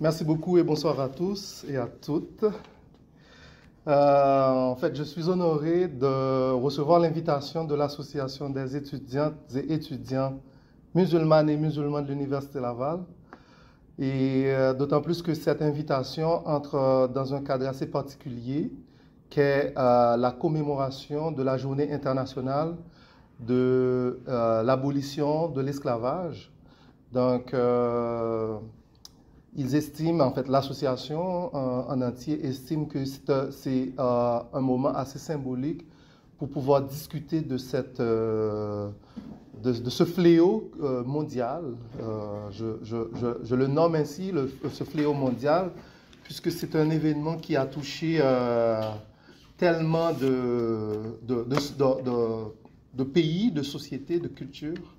Merci beaucoup et bonsoir à tous et à toutes. En fait, je suis honoré de recevoir l'invitation de l'Association des étudiantes et étudiants musulmanes et musulmans de l'Université Laval. Et d'autant plus que cette invitation entre dans un cadre assez particulier, qu'est la commémoration de la Journée internationale de l'abolition de l'esclavage. Donc, ils estiment, en fait, l'association en entier estime que c'est un moment assez symbolique pour pouvoir discuter de ce fléau mondial. Je le nomme ainsi, ce fléau mondial, puisque c'est un événement qui a touché tellement de pays, de sociétés, de cultures.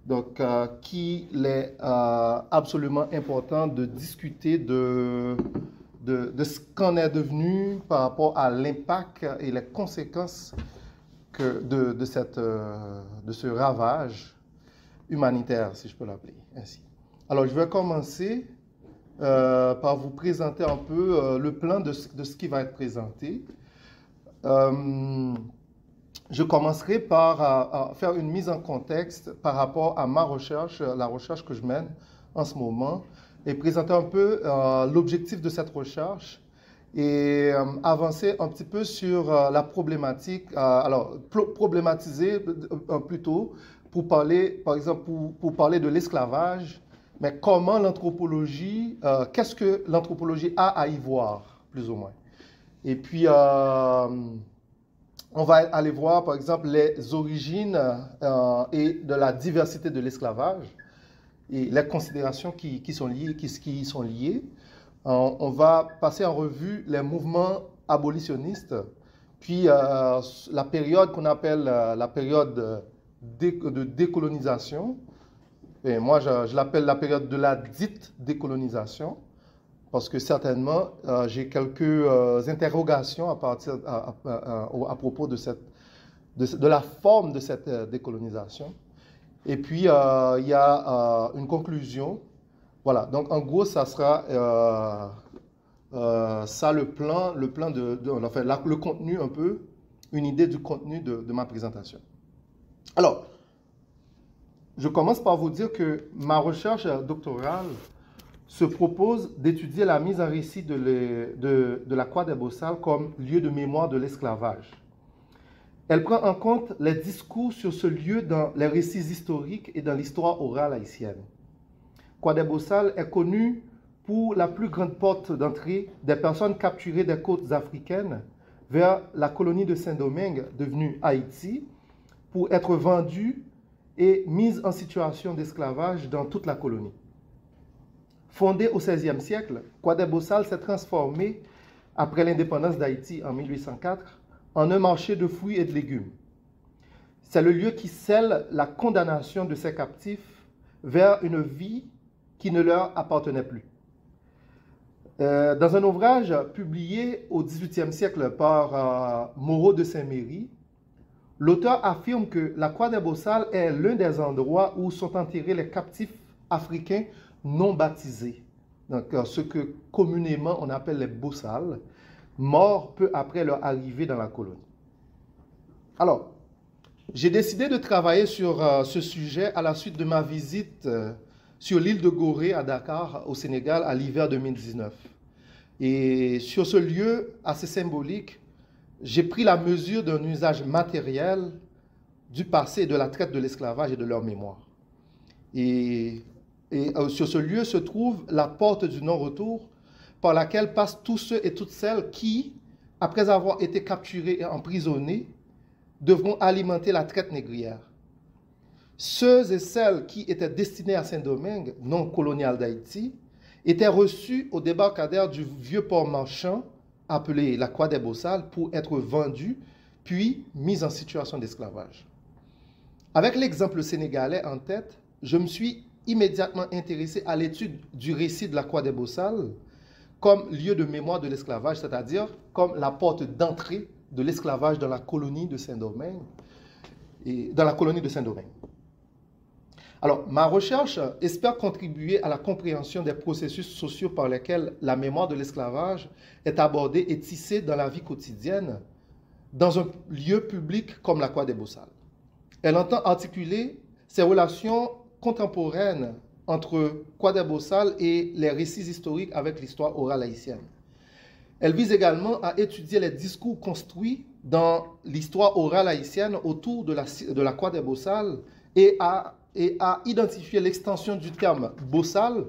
Donc, qu'il est absolument important de discuter de ce qu'on est devenu par rapport à l'impact et les conséquences de ce ravage humanitaire, si je peux l'appeler ainsi. Alors, je vais commencer par vous présenter un peu le plan de ce qui va être présenté. Je commencerai par faire une mise en contexte par rapport à ma recherche, la recherche que je mène en ce moment, et présenter un peu l'objectif de cette recherche et avancer un petit peu sur la problématique, problématiser plutôt pour parler, par exemple, pour parler de l'esclavage, mais comment l'anthropologie, qu'est-ce que l'anthropologie a à y voir, plus ou moins. Et puis, on va aller voir, par exemple, les origines et de la diversité de l'esclavage et les considérations qui sont liées. On va passer en revue les mouvements abolitionnistes, puis la période qu'on appelle la période de décolonisation. Et moi, je l'appelle la période de la dite décolonisation, parce que certainement, j'ai quelques interrogations à propos de la forme de cette décolonisation. Et puis, il y a une conclusion. Voilà, donc en gros, ça sera ça le contenu un peu, une idée du contenu de ma présentation. Alors, je commence par vous dire que ma recherche doctorale se propose d'étudier la mise en récit de la Croix des Beaux-Salles comme lieu de mémoire de l'esclavage. Elle prend en compte les discours sur ce lieu dans les récits historiques et dans l'histoire orale haïtienne. Croix des Beaux-Salles est connue pour la plus grande porte d'entrée des personnes capturées des côtes africaines vers la colonie de Saint-Domingue, devenue Haïti, pour être vendues et mises en situation d'esclavage dans toute la colonie. Fondée au XVIe siècle, Croix des Beaux-Salles s'est transformée, après l'indépendance d'Haïti en 1804, en un marché de fruits et de légumes. C'est le lieu qui scelle la condamnation de ces captifs vers une vie qui ne leur appartenait plus. Dans un ouvrage publié au XVIIIe siècle par Moreau de Saint-Méry, l'auteur affirme que la Croix des Beaux-Salles est l'un des endroits où sont enterrés les captifs africains non baptisés, donc ce que communément on appelle les Beaux-Salles, morts peu après leur arrivée dans la colonie. Alors, j'ai décidé de travailler sur ce sujet à la suite de ma visite sur l'île de Gorée à Dakar, au Sénégal, à l'hiver 2019. Et sur ce lieu assez symbolique, j'ai pris la mesure d'un usage matériel du passé, de la traite de l'esclavage et de leur mémoire. Et sur ce lieu se trouve la porte du non-retour par laquelle passent tous ceux et toutes celles qui, après avoir été capturés et emprisonnés, devront alimenter la traite négrière. Ceux et celles qui étaient destinés à Saint-Domingue, non colonial d'Haïti, étaient reçus au débarcadère du vieux port marchand, appelé la Croix des Beaux-Salles, pour être vendus, puis mis en situation d'esclavage. Avec l'exemple sénégalais en tête, je me suis immédiatement intéressé à l'étude du récit de la Croix des Beaux-Salles comme lieu de mémoire de l'esclavage, c'est-à-dire comme la porte d'entrée de l'esclavage dans la colonie de Saint-Domingue. Alors, ma recherche espère contribuer à la compréhension des processus sociaux par lesquels la mémoire de l'esclavage est abordée et tissée dans la vie quotidienne, dans un lieu public comme la Croix des Beaux-Salles. Elle entend articuler ces relations contemporaines entre Croix des Beaux-Salles et les récits historiques avec l'histoire orale haïtienne. Elle vise également à étudier les discours construits dans l'histoire orale haïtienne autour de la Croix des Beaux-Salles et à identifier l'extension du terme Beaux-Salles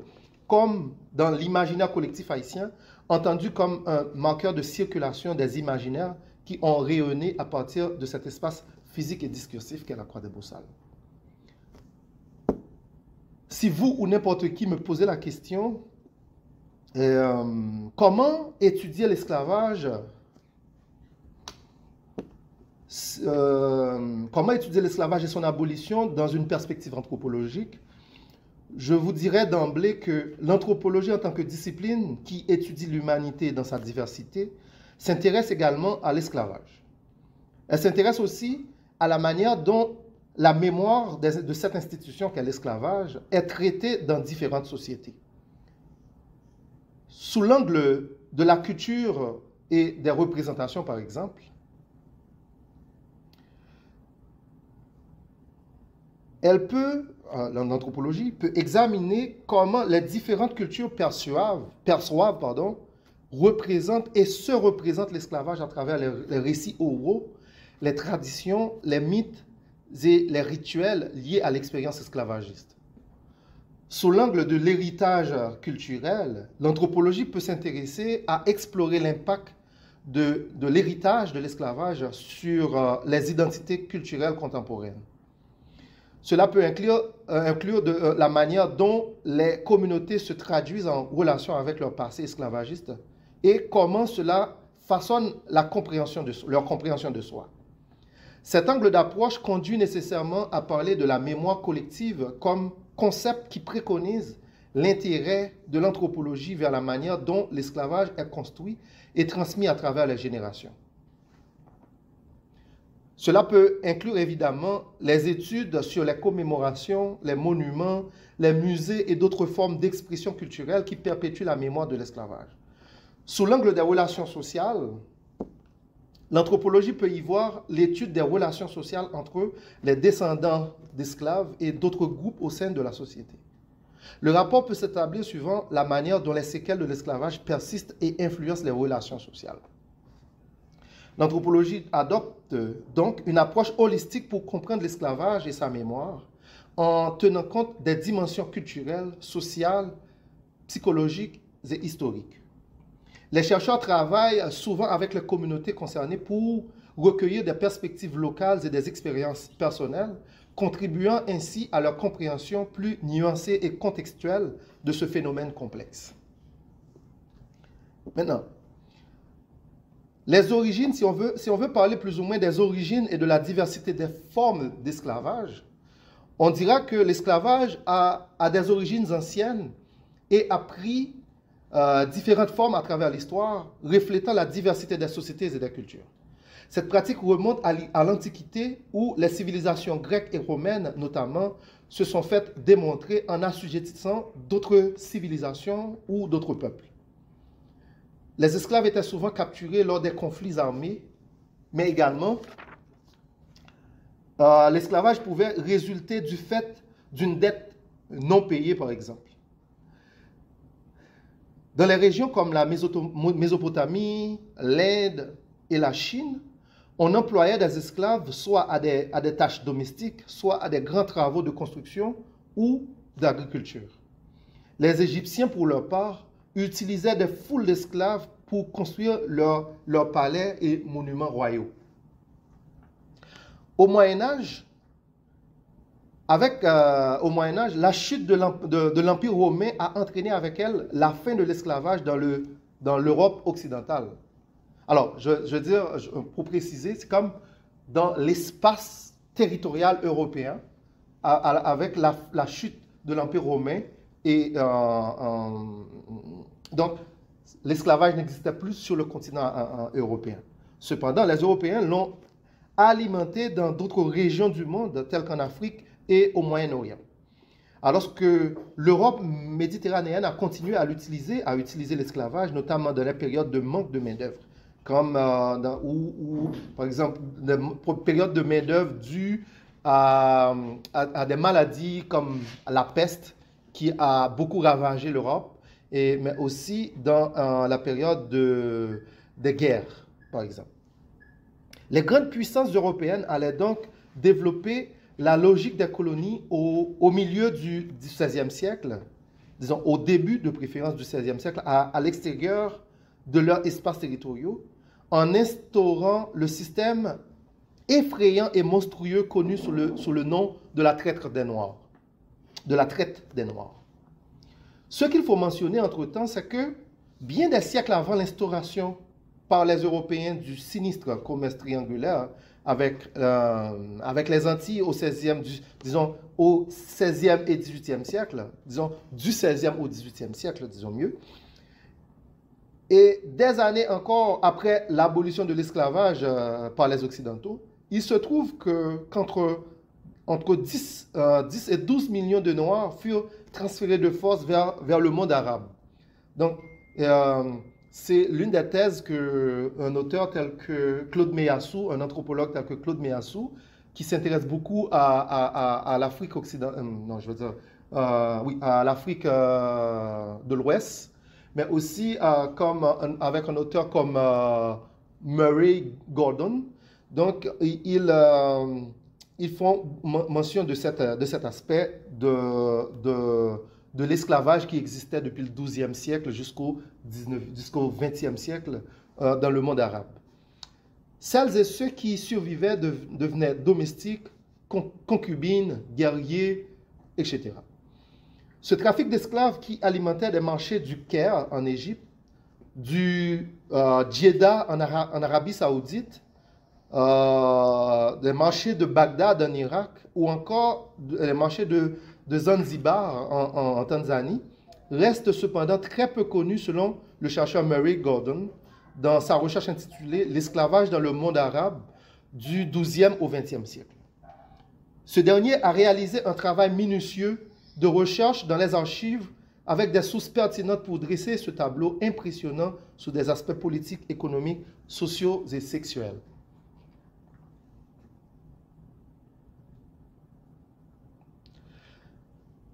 comme dans l'imaginaire collectif haïtien, entendu comme un marqueur de circulation des imaginaires qui ont rayonné à partir de cet espace physique et discursif qu'est la Croix des Beaux-Salles. Si vous ou n'importe qui me posez la question, comment étudier l'esclavage et son abolition dans une perspective anthropologique, je vous dirais d'emblée que l'anthropologie en tant que discipline qui étudie l'humanité dans sa diversité s'intéresse également à l'esclavage. Elle s'intéresse aussi à la manière dont la mémoire de cette institution qu'est l'esclavage est traitée dans différentes sociétés. Sous l'angle de la culture et des représentations, par exemple, l'anthropologie peut examiner comment les différentes cultures perçoivent, représentent et se représentent l'esclavage à travers les récits oraux, les traditions, les mythes et les rituels liés à l'expérience esclavagiste. Sous l'angle de l'héritage culturel, l'anthropologie peut s'intéresser à explorer l'impact de l'héritage de l'esclavage sur les identités culturelles contemporaines. Cela peut inclure la manière dont les communautés se traduisent en relation avec leur passé esclavagiste et comment cela façonne leur compréhension de soi. Cet angle d'approche conduit nécessairement à parler de la mémoire collective comme concept qui préconise l'intérêt de l'anthropologie vers la manière dont l'esclavage est construit et transmis à travers les générations. Cela peut inclure évidemment les études sur les commémorations, les monuments, les musées et d'autres formes d'expression culturelle qui perpétuent la mémoire de l'esclavage. Sous l'angle des relations sociales, l'anthropologie peut y voir l'étude des relations sociales entre les descendants d'esclaves et d'autres groupes au sein de la société. Le rapport peut s'établir suivant la manière dont les séquelles de l'esclavage persistent et influencent les relations sociales. L'anthropologie adopte donc une approche holistique pour comprendre l'esclavage et sa mémoire, en tenant compte des dimensions culturelles, sociales, psychologiques et historiques. Les chercheurs travaillent souvent avec les communautés concernées pour recueillir des perspectives locales et des expériences personnelles, contribuant ainsi à leur compréhension plus nuancée et contextuelle de ce phénomène complexe. Maintenant, les origines, si on veut parler plus ou moins des origines et de la diversité des formes d'esclavage, on dira que l'esclavage a des origines anciennes et a pris différentes formes à travers l'histoire, reflétant la diversité des sociétés et des cultures. Cette pratique remonte à l'Antiquité où les civilisations grecques et romaines, notamment, se sont faites démontrer en assujettissant d'autres civilisations ou d'autres peuples. Les esclaves étaient souvent capturés lors des conflits armés, mais également, l'esclavage pouvait résulter du fait d'une dette non payée, par exemple. Dans les régions comme la Mésopotamie, l'Inde et la Chine, on employait des esclaves soit à des tâches domestiques, soit à des grands travaux de construction ou d'agriculture. Les Égyptiens, pour leur part, utilisaient des foules d'esclaves pour construire leurs palais et monuments royaux. Au Moyen-Âge, la chute de l'Empire romain a entraîné avec elle la fin de l'esclavage dans l'Europe occidentale. Alors, je veux dire, pour préciser, c'est comme dans l'espace territorial européen, avec la chute de l'Empire romain. Et donc, l'esclavage n'existait plus sur le continent européen. Cependant, les Européens l'ont alimenté dans d'autres régions du monde, telles qu'en Afrique et au Moyen-Orient. alors que l'Europe méditerranéenne a continué à utiliser l'esclavage, notamment dans les périodes de manque de main-d'œuvre, comme par exemple, des périodes de main-d'œuvre dues à des maladies comme la peste qui a beaucoup ravagé l'Europe, mais aussi dans la période des guerres, par exemple. Les grandes puissances européennes allaient donc développer la logique des colonies au milieu du XVIe siècle, disons au début de préférence du XVIe siècle, à l'extérieur de leurs espaces territoriaux, en instaurant le système effrayant et monstrueux connu sous le nom de la traite des Noirs. Ce qu'il faut mentionner entre-temps, c'est que bien des siècles avant l'instauration par les Européens du sinistre commerce triangulaire avec les Antilles au 16e, disons au 16e et 18e siècle, disons du 16e au 18e siècle, disons mieux. Et des années encore après l'abolition de l'esclavage par les Occidentaux, il se trouve qu'entre 10 et 12 millions de Noirs furent transférés de force vers le monde arabe. Donc, c'est l'une des thèses qu'un auteur tel que Claude Meilhassou, un anthropologue tel que Claude Meilhassou, qui s'intéresse beaucoup à l'Afrique occidentale, à l'Afrique de l'Ouest, mais aussi avec un auteur comme Murray Gordon. Donc, ils font mention de cet aspect de l'esclavage qui existait depuis le XIIe siècle jusqu'au XXe siècle dans le monde arabe. Celles et ceux qui survivaient devenaient domestiques, concubines, guerriers, etc. Ce trafic d'esclaves qui alimentait des marchés du Caire en Égypte, du Djeddah en Arabie Saoudite, des marchés de Bagdad en Irak ou encore les marchés de Zanzibar en Tanzanie, restent cependant très peu connus selon le chercheur Murray Gordon dans sa recherche intitulée « L'esclavage dans le monde arabe du XIIe au XXe siècle ». Ce dernier a réalisé un travail minutieux de recherche dans les archives avec des sources pertinentes pour dresser ce tableau impressionnant sur des aspects politiques, économiques, sociaux et sexuels.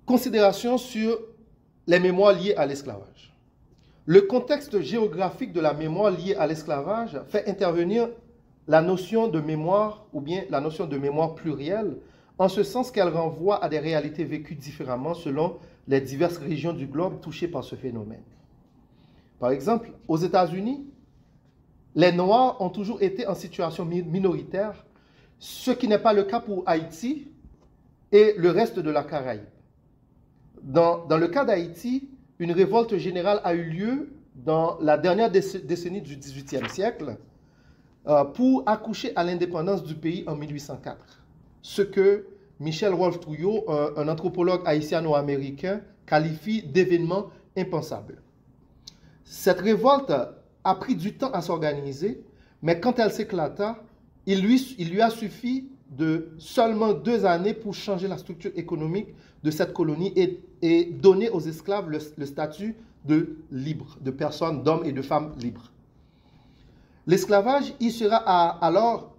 Considération sur les mémoires liées à l'esclavage. Le contexte géographique de la mémoire liée à l'esclavage fait intervenir la notion de mémoire ou bien la notion de mémoire plurielle, en ce sens qu'elle renvoie à des réalités vécues différemment selon les diverses régions du globe touchées par ce phénomène. Par exemple, aux États-Unis, les Noirs ont toujours été en situation minoritaire, ce qui n'est pas le cas pour Haïti et le reste de la Caraïbe. Dans le cas d'Haïti, une révolte générale a eu lieu dans la dernière décennie du XVIIIe siècle pour accoucher à l'indépendance du pays en 1804. Ce que Michel Rolf-Trouillot, un anthropologue haïtiano-américain, qualifie d'événement impensable. Cette révolte a pris du temps à s'organiser, mais quand elle s'éclata, il lui a suffi de seulement 2 années pour changer la structure économique de cette colonie et donner aux esclaves le statut de libre, de personnes, d'hommes et de femmes libres. L'esclavage y sera alors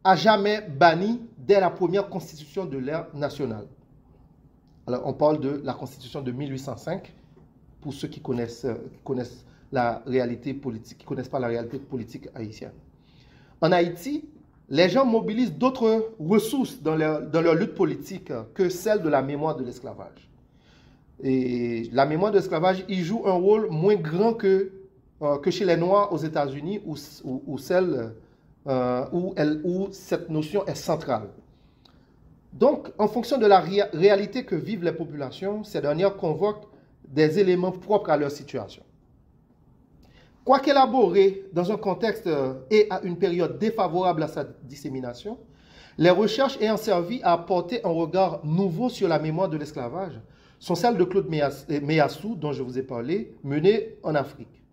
à jamais banni dès la première constitution de l'ère nationale. Alors, on parle de la constitution de 1805, pour ceux qui connaissent la réalité politique, qui ne connaissent pas la réalité politique haïtienne. En Haïti, les gens mobilisent d'autres ressources dans leur lutte politique que celle de la mémoire de l'esclavage. Et la mémoire de l'esclavage y joue un rôle moins grand que chez les Noirs aux États-Unis, où cette notion est centrale. Donc, en fonction de la réalité que vivent les populations, ces dernières convoquent des éléments propres à leur situation. Quoique élaboré dans un contexte et à une période défavorable à sa dissémination, les recherches ayant servi à apporter un regard nouveau sur la mémoire de l'esclavage sont celles de Claude Meilhassou, dont je vous ai parlé, menées en Afrique.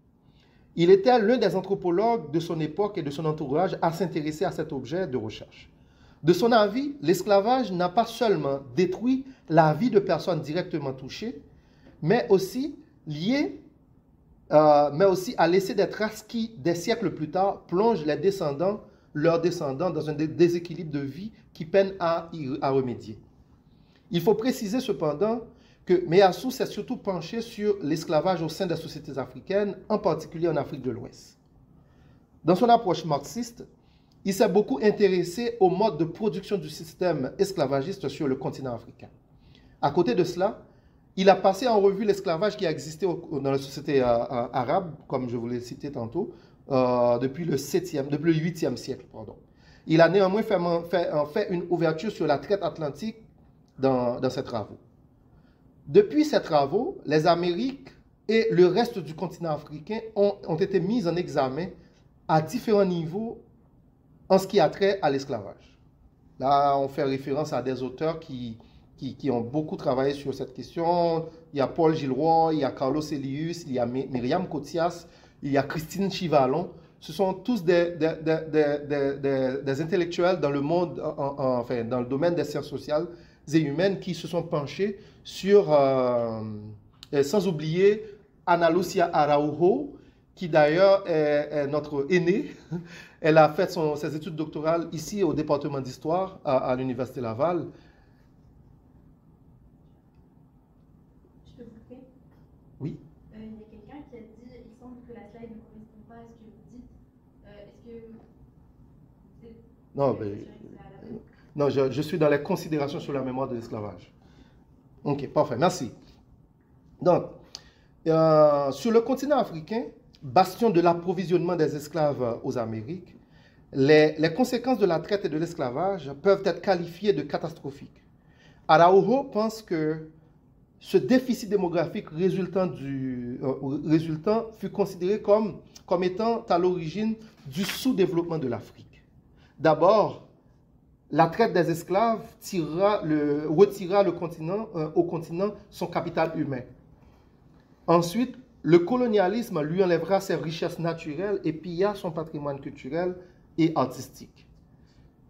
Il était l'un des anthropologues de son époque et de son entourage à s'intéresser à cet objet de recherche. De son avis, l'esclavage n'a pas seulement détruit la vie de personnes directement touchées, mais aussi a laissé des traces qui, des siècles plus tard, plongent leurs descendants dans un déséquilibre de vie qui peine à remédier. Il faut préciser cependant que Meassou s'est surtout penché sur l'esclavage au sein des sociétés africaines, en particulier en Afrique de l'Ouest. Dans son approche marxiste, il s'est beaucoup intéressé au mode de production du système esclavagiste sur le continent africain. À côté de cela, il a passé en revue l'esclavage qui a existé dans la société arabe, comme je vous l'ai cité tantôt, depuis le 8e siècle. Pardon. Il a néanmoins fait une ouverture sur la traite atlantique dans ses travaux. Depuis ces travaux, les Amériques et le reste du continent africain ont été mis en examen à différents niveaux en ce qui a trait à l'esclavage. Là, on fait référence à des auteurs qui ont beaucoup travaillé sur cette question. Il y a Paul Gilroy, il y a Carlos Elius, il y a Myriam Cotias, il y a Christine Chivalon. Ce sont tous des intellectuels dans le monde, enfin, dans le domaine des sciences sociales et humaines qui se sont penchés sur, sans oublier Ana Lucia Araujo, qui d'ailleurs est notre aînée. Elle a fait ses études doctorales ici au département d'histoire à l'Université Laval. Je peux vous couper? Oui. Il y a quelqu'un qui a dit, il semble que la slide ne correspond pas à ce que vous dites. Est-ce que vous êtes... Non, non, je suis dans les considérations sur la mémoire de l'esclavage. Ok, parfait, merci. Donc, sur le continent africain, bastion de l'approvisionnement des esclaves aux Amériques, les conséquences de la traite et de l'esclavage peuvent être qualifiées de catastrophiques. Araujo pense que ce déficit démographique résultant fut considéré comme étant à l'origine du sous-développement de l'Afrique. D'abord, la traite des esclaves retira au continent son capital humain. Ensuite, le colonialisme lui enlèvera ses richesses naturelles et pilla son patrimoine culturel et artistique.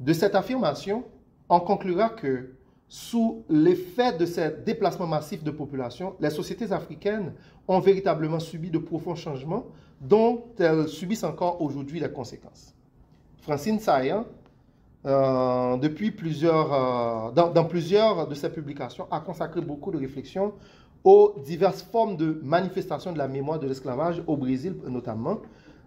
De cette affirmation, on conclura que, sous l'effet de ces déplacements massifs de population, les sociétés africaines ont véritablement subi de profonds changements dont elles subissent encore aujourd'hui les conséquences. Francine Saillant, dans plusieurs de ses publications, a consacré beaucoup de réflexions aux diverses formes de manifestation de la mémoire de l'esclavage au Brésil notamment,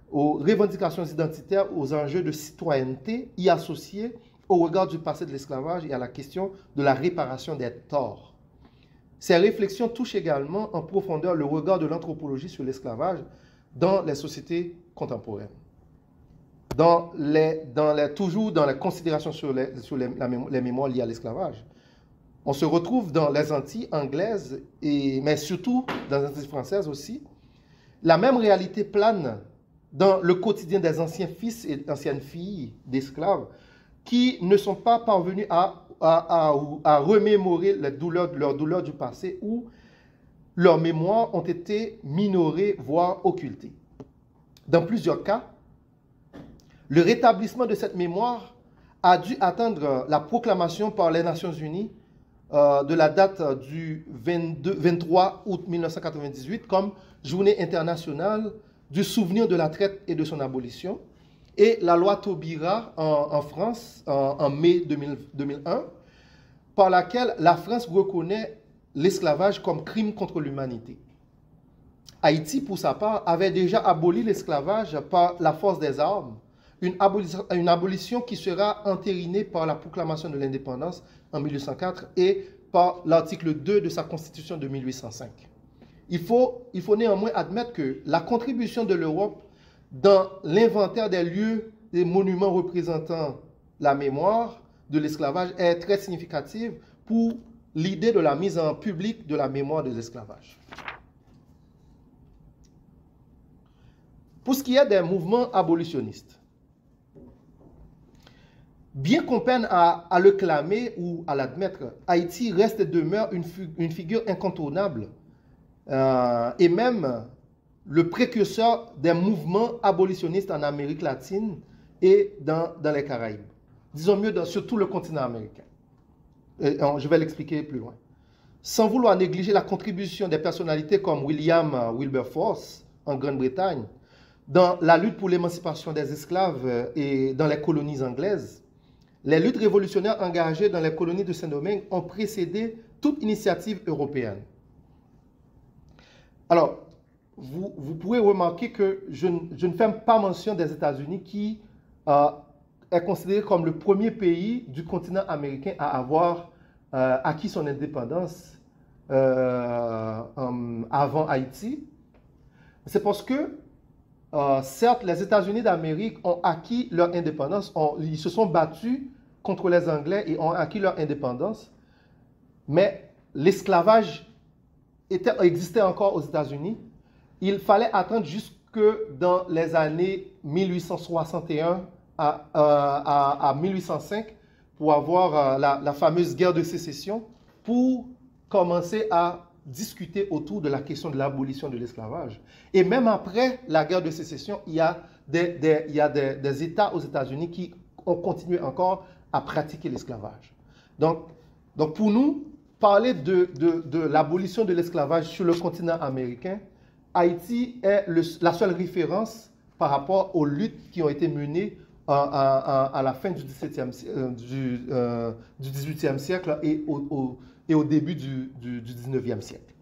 aux revendications identitaires, aux enjeux de citoyenneté y associés au regard du passé de l'esclavage et à la question de la réparation des torts. Ces réflexions touchent également en profondeur le regard de l'anthropologie sur l'esclavage dans les sociétés contemporaines. Toujours dans les considérations sur les mémoires liées à l'esclavage, on se retrouve dans les Antilles anglaises, mais surtout dans les Antilles françaises aussi. La même réalité plane dans le quotidien des anciens fils et anciennes filles d'esclaves qui ne sont pas parvenus à remémorer leurs douleurs du passé ou leurs mémoires ont été minorées, voire occultées. Dans plusieurs cas, le rétablissement de cette mémoire a dû attendre la proclamation par les Nations Unies de la date du 23 août 1998 comme Journée internationale du souvenir de la traite et de son abolition, et la loi Taubira en France en mai 2001, par laquelle la France reconnaît l'esclavage comme crime contre l'humanité. Haïti, pour sa part, avait déjà aboli l'esclavage par la force des armes, une abolition qui sera entérinée par la proclamation de l'indépendance en 1804 et par l'article 2 de sa constitution de 1805. Il faut néanmoins admettre que la contribution de l'Europe dans l'inventaire des lieux, des monuments représentant la mémoire de l'esclavage est très significative pour l'idée de la mise en public de la mémoire de l'esclavage. Pour ce qui est des mouvements abolitionnistes, bien qu'on peine à le clamer ou à l'admettre, Haïti reste et demeure une figure incontournable et même le précurseur des mouvements abolitionnistes en Amérique latine et dans les Caraïbes. disons mieux sur tout le continent américain. Et je vais l'expliquer plus loin. Sans vouloir négliger la contribution des personnalités comme William Wilberforce en Grande-Bretagne, dans la lutte pour l'émancipation des esclaves et dans les colonies anglaises, les luttes révolutionnaires engagées dans les colonies de Saint-Domingue ont précédé toute initiative européenne. Alors, vous pourrez remarquer que je ne fais pas mention des États-Unis qui est considéré comme le premier pays du continent américain à avoir acquis son indépendance avant Haïti. C'est parce que, certes, les États-Unis d'Amérique ont acquis leur indépendance, ils se sont battus contre les Anglais et ont acquis leur indépendance, mais l'esclavage existait encore aux États-Unis. Il fallait attendre jusque dans les années 1861 à 1805 pour avoir la fameuse guerre de sécession, pour commencer à discuter autour de la question de l'abolition de l'esclavage. Et même après la guerre de sécession, il y a des États aux États-Unis qui ont continué encore à pratiquer l'esclavage. Donc pour nous, parler de l'abolition de l'esclavage sur le continent américain, Haïti est la seule référence par rapport aux luttes qui ont été menées à la fin du XVIIIe siècle et au début du XIXe siècle.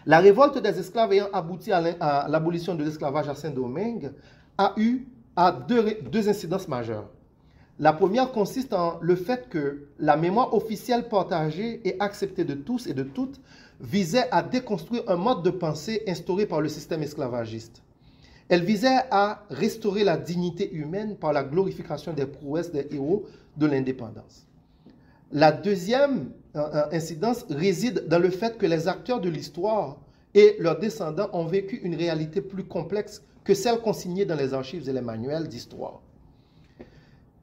La révolte des esclaves ayant abouti à l'abolition de l'esclavage à Saint-Domingue a eu deux incidences majeures. La première consiste en le fait que la mémoire officielle partagée et acceptée de tous et de toutes visait à déconstruire un mode de pensée instauré par le système esclavagiste. Elle visait à restaurer la dignité humaine par la glorification des prouesses des héros de l'indépendance. La deuxième incidence réside dans le fait que les acteurs de l'histoire et leurs descendants ont vécu une réalité plus complexe que celle consignée dans les archives et les manuels d'histoire.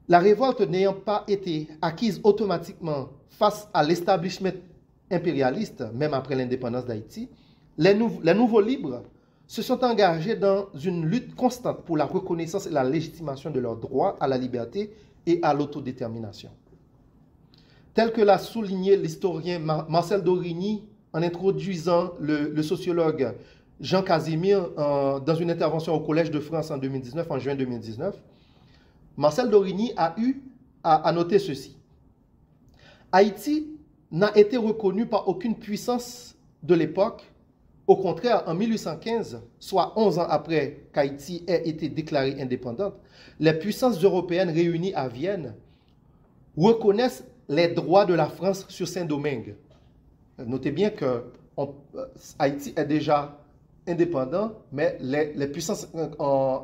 La révolte n'ayant pas été acquise automatiquement face à l'establishment impérialiste, même après l'indépendance d'Haïti, les nouveaux libres se sont engagés dans une lutte constante pour la reconnaissance et la légitimation de leur droit à la liberté et à l'autodétermination. Tel que l'a souligné l'historien Marcel Dorigny en introduisant le sociologue Jean Casimir dans une intervention au Collège de France en juin 2019, Marcel Dorigny a eu à noter ceci. Haïti n'a été reconnu par aucune puissance de l'époque. Au contraire, en 1815, soit 11 ans après qu'Haïti ait été déclarée indépendante, les puissances européennes réunies à Vienne reconnaissent les droits de la France sur Saint-Domingue. Notez bien que Haïti est déjà indépendant, mais les puissances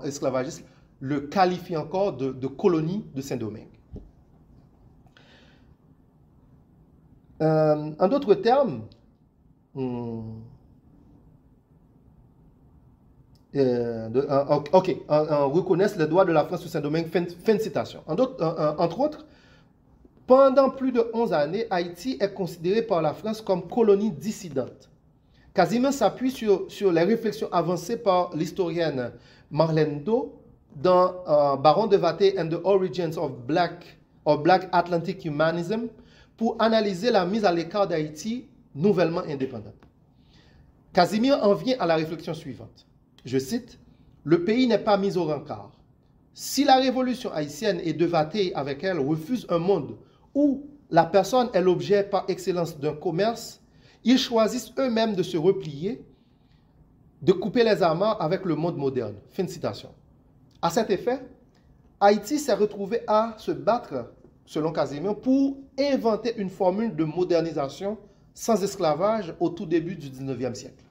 esclavagistes le qualifient encore de colonie de Saint-Domingue. En d'autres termes, reconnaissent les droits de la France sur Saint-Domingue, fin de citation. Entre autres, pendant plus de 11 années, Haïti est considéré par la France comme colonie dissidente. Casimir s'appuie sur les réflexions avancées par l'historienne Marlène Do dans Baron de Vathey and the Origins of Black Atlantic Humanism pour analyser la mise à l'écart d'Haïti nouvellement indépendante. Casimir en vient à la réflexion suivante. Je cite, « Le pays n'est pas mis au rencard. Si la révolution haïtienne et de Vathey avec elle refuse un monde où la personne est l'objet par excellence d'un commerce, ils choisissent eux-mêmes de se replier, de couper les amarres avec le monde moderne. » Fin de citation. À cet effet, Haïti s'est retrouvé à se battre, selon Casimir, pour inventer une formule de modernisation sans esclavage au tout début du XIXe siècle.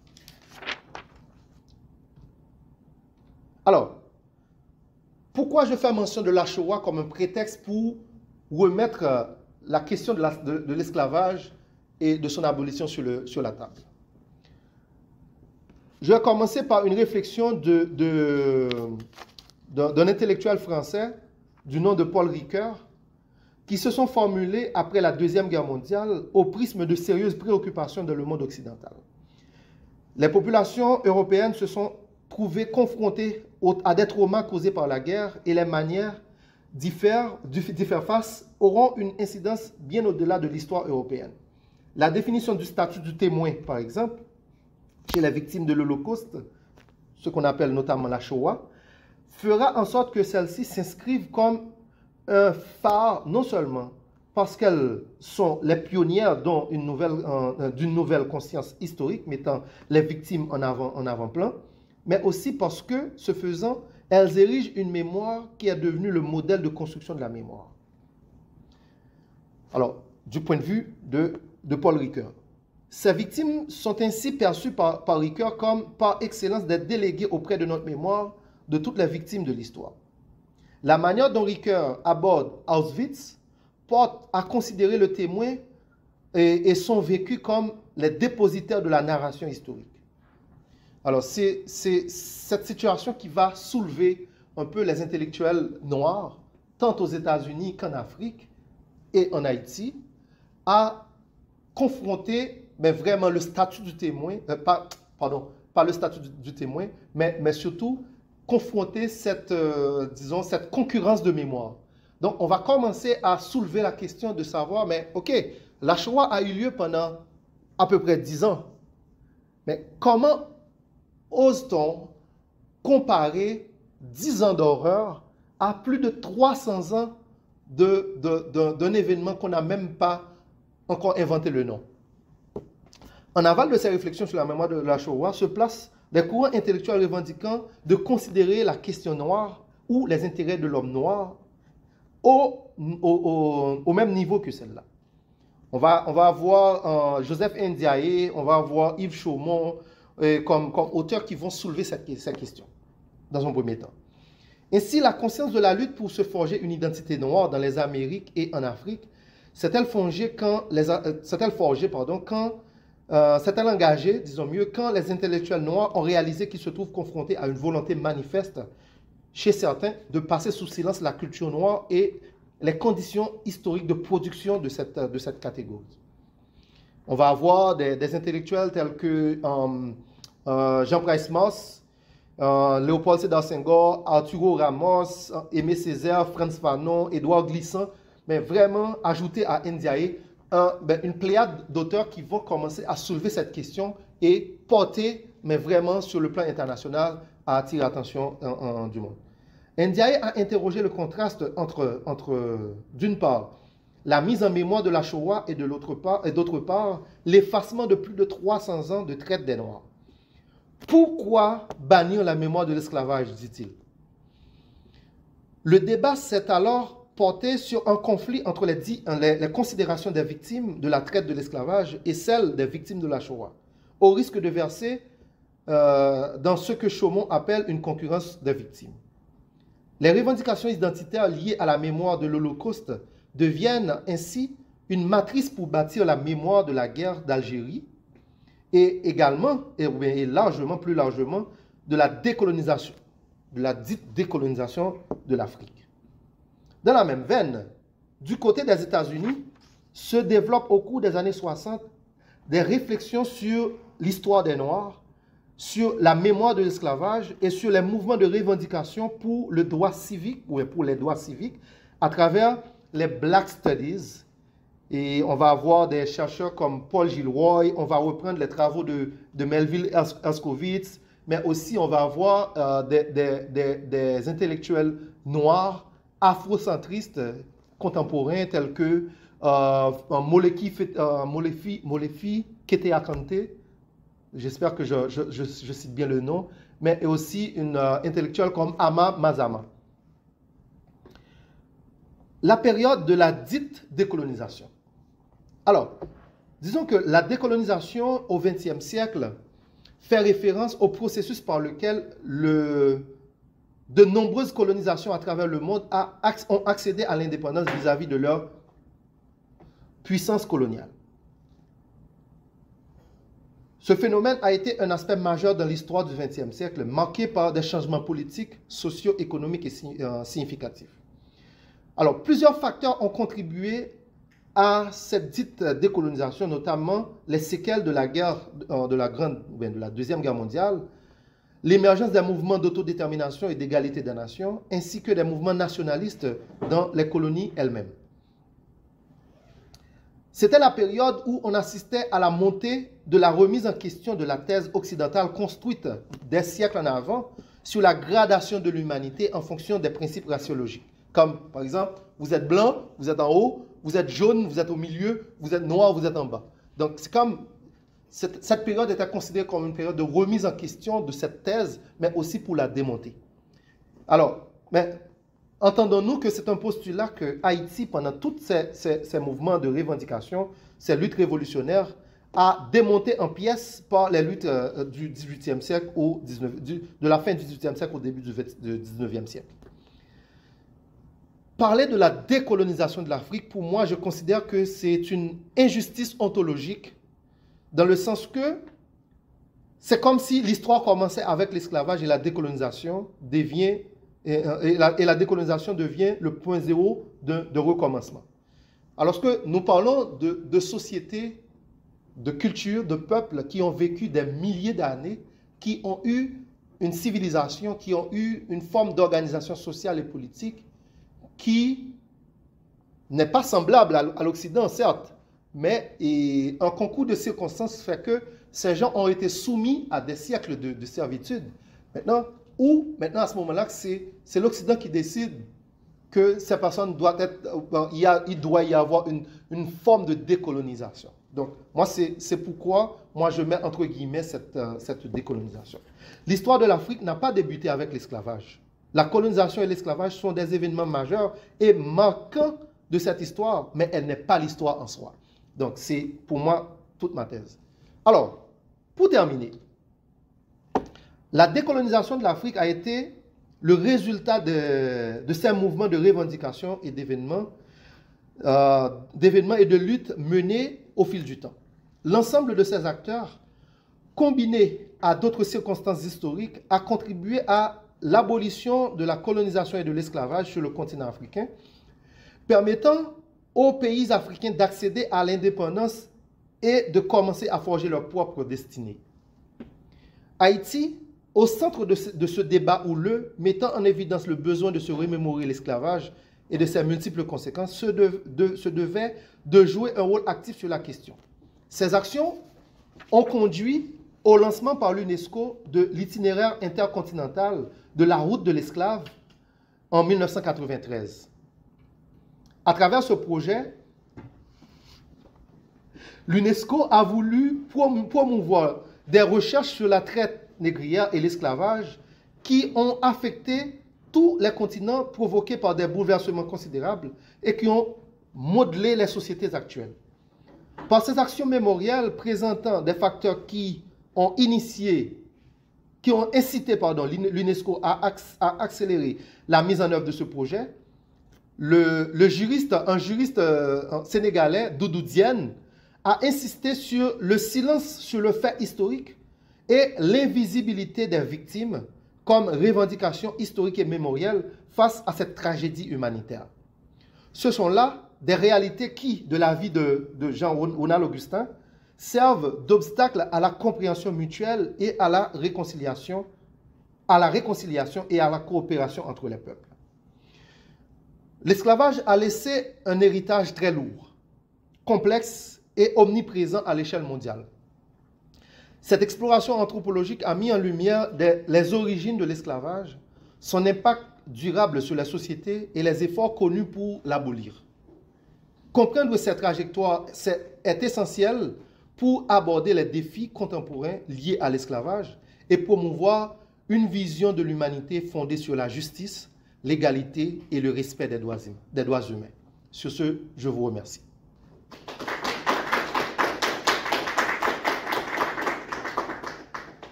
Alors, pourquoi je fais mention de la Shoah comme un prétexte pour remettre la question de l'esclavage et de son abolition sur la table? Je vais commencer par une réflexion d'un intellectuel français du nom de Paul Ricoeur, qui se sont formulés après la Deuxième Guerre mondiale au prisme de sérieuses préoccupations dans le monde occidental. Les populations européennes se sont trouvées confrontées à des traumas causés par la guerre et les manières d'y faire face auront une incidence bien au-delà de l'histoire européenne. La définition du statut du témoin, par exemple, chez les victimes de l'Holocauste, ce qu'on appelle notamment la Shoah, fera en sorte que celles-ci s'inscrivent comme un phare, non seulement parce qu'elles sont les pionnières d'une nouvelle conscience historique, mettant les victimes en avant-plan, mais aussi parce que, ce faisant, elles érigent une mémoire qui est devenue le modèle de construction de la mémoire. Alors, du point de vue de Paul Ricoeur, ces victimes sont ainsi perçues par Ricoeur comme, par excellence, des délégués auprès de notre mémoire de toutes les victimes de l'histoire. La manière dont Ricoeur aborde Auschwitz porte à considérer le témoin et son vécu comme les dépositaires de la narration historique. Alors, c'est cette situation qui va soulever un peu les intellectuels noirs, tant aux États-Unis qu'en Afrique et en Haïti, à confronter mais vraiment le statut du témoin, pas le statut du témoin, mais surtout confronter cette concurrence de mémoire. Donc, on va commencer à soulever la question de savoir, mais ok, la Shoah a eu lieu pendant à peu près 10 ans. Mais comment ose-t-on comparer 10 ans d'horreur à plus de 300 ans d'un événement qu'on n'a même pas encore inventé le nom? En aval de ces réflexions sur la mémoire de la Shoah se placent des courants intellectuels revendiquant de considérer la question noire ou les intérêts de l'homme noir au même niveau que celle-là. On va avoir Joseph Ndiaye, on va avoir Yves Chaumont comme auteurs qui vont soulever cette question dans un premier temps. Ainsi, la conscience de la lutte pour se forger une identité noire dans les Amériques et en Afrique s'est-elle engagée, disons mieux, quand les intellectuels noirs ont réalisé qu'ils se trouvent confrontés à une volonté manifeste chez certains de passer sous silence la culture noire et les conditions historiques de production de cette catégorie. On va avoir des intellectuels tels que Jean Price Moss, Léopold Sédar Senghor, Arturo Ramos, Aimé Césaire, Frantz Fanon, Édouard Glissant, mais vraiment ajouter à Ndiaye une pléiade d'auteurs qui vont commencer à soulever cette question et porter, mais vraiment sur le plan international, à attirer l'attention du monde. Ndiaye a interrogé le contraste entre d'une part, la mise en mémoire de la Shoah et d'autre part, l'effacement de plus de 300 ans de traite des Noirs. Pourquoi bannir la mémoire de l'esclavage, dit-il? Le débat s'est alors porté sur un conflit entre les considérations des victimes de la traite de l'esclavage et celles des victimes de la Shoah, au risque de verser dans ce que Chaumont appelle une concurrence des victimes. Les revendications identitaires liées à la mémoire de l'Holocauste deviennent ainsi une matrice pour bâtir la mémoire de la guerre d'Algérie et également, et plus largement, de la décolonisation, de la dite décolonisation de l'Afrique. Dans la même veine, du côté des États-Unis, se développent au cours des années 60 des réflexions sur l'histoire des Noirs, sur la mémoire de l'esclavage et sur les mouvements de revendication pour le droit civique, ou pour les droits civiques, à travers les Black Studies. Et on va avoir des chercheurs comme Paul Gilroy, on va reprendre les travaux de Melville Herskovits, mais aussi on va avoir des intellectuels noirs, afrocentristes, contemporains, tels que Molefi Keteakante, j'espère que je cite bien le nom, mais aussi une intellectuelle comme Ama Mazama. La période de la dite décolonisation. Alors, disons que la décolonisation au XXe siècle fait référence au processus par lequel de nombreuses colonisations à travers le monde ont accédé à l'indépendance vis-à-vis de leur puissance coloniale. Ce phénomène a été un aspect majeur dans l'histoire du XXe siècle, marqué par des changements politiques, socio-économiques et significatifs. Alors, plusieurs facteurs ont contribué à cette dite décolonisation, notamment les séquelles de la Deuxième Guerre mondiale, l'émergence des mouvements d'autodétermination et d'égalité des nations, ainsi que des mouvements nationalistes dans les colonies elles-mêmes. C'était la période où on assistait à la montée de la remise en question de la thèse occidentale construite des siècles en avant sur la gradation de l'humanité en fonction des principes raciologiques. Comme, par exemple, vous êtes blanc, vous êtes en haut, vous êtes jaune, vous êtes au milieu, vous êtes noir, vous êtes en bas. Donc, c'est comme... Cette période était considérée comme une période de remise en question de cette thèse, mais aussi pour la démonter. Alors, mais entendons-nous que c'est un postulat que Haïti, pendant tous ces mouvements de revendication, ces luttes révolutionnaires, a démonté en pièces par les luttes du XVIIIe siècle de la fin du XVIIIe siècle au début du XIXe siècle. Parler de la décolonisation de l'Afrique, pour moi, je considère que c'est une injustice ontologique, dans le sens que c'est comme si l'histoire commençait avec l'esclavage et la décolonisation devient, et la décolonisation devient le point zéro de recommencement. Alors que nous parlons de sociétés, de cultures, de peuples qui ont vécu des milliers d'années, qui ont eu une civilisation, qui ont eu une forme d'organisation sociale et politique qui n'est pas semblable à l'Occident, certes, mais un concours de circonstances fait que ces gens ont été soumis à des siècles de servitude. Maintenant, à ce moment-là, c'est l'Occident qui décide que ces personnes doivent être, il doit y avoir une forme de décolonisation. Donc, moi, c'est pourquoi moi je mets entre guillemets cette décolonisation. L'histoire de l'Afrique n'a pas débuté avec l'esclavage. La colonisation et l'esclavage sont des événements majeurs et marquants de cette histoire, mais elle n'est pas l'histoire en soi. Donc, c'est pour moi toute ma thèse. Alors, pour terminer, la décolonisation de l'Afrique a été le résultat de ces mouvements de revendication et d'événements et de luttes menés au fil du temps. L'ensemble de ces acteurs, combinés à d'autres circonstances historiques, a contribué à l'abolition de la colonisation et de l'esclavage sur le continent africain, permettant aux pays africains d'accéder à l'indépendance et de commencer à forger leur propre destinée. Haïti, au centre de ce débat houleux, mettant en évidence le besoin de se remémorer l'esclavage et de ses multiples conséquences, se devait de jouer un rôle actif sur la question. Ces actions ont conduit au lancement par l'UNESCO de l'itinéraire intercontinental de la route de l'esclave en 1993. À travers ce projet, l'UNESCO a voulu promouvoir des recherches sur la traite négrière et l'esclavage qui ont affecté tous les continents provoqués par des bouleversements considérables et qui ont modelé les sociétés actuelles. Par ces actions mémorielles présentant des facteurs qui ont incité l'UNESCO à accélérer la mise en œuvre de ce projet, un juriste sénégalais, Doudou Diène, a insisté sur le silence sur le fait historique et l'invisibilité des victimes comme revendication historique et mémorielle face à cette tragédie humanitaire. Ce sont là des réalités qui, de la vie de Jean-Ronald Augustin, servent d'obstacle à la compréhension mutuelle et à la réconciliation et à la coopération entre les peuples. L'esclavage a laissé un héritage très lourd, complexe et omniprésent à l'échelle mondiale. Cette exploration anthropologique a mis en lumière les origines de l'esclavage, son impact durable sur la société et les efforts connus pour l'abolir. Comprendre cette trajectoire est essentiel pour aborder les défis contemporains liés à l'esclavage et promouvoir une vision de l'humanité fondée sur la justice, l'égalité et le respect des droits humains. Sur ce, je vous remercie.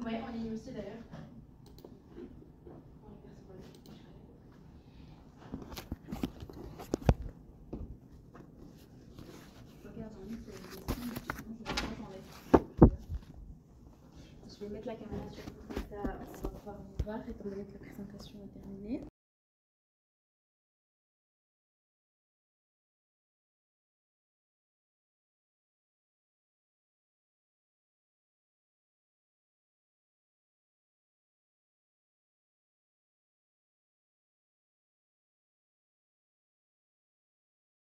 Oui, en ligne aussi d'ailleurs. Je vais mettre la caméra sur vous, ça, on va pouvoir vous voir étant donné que la présentation est terminée.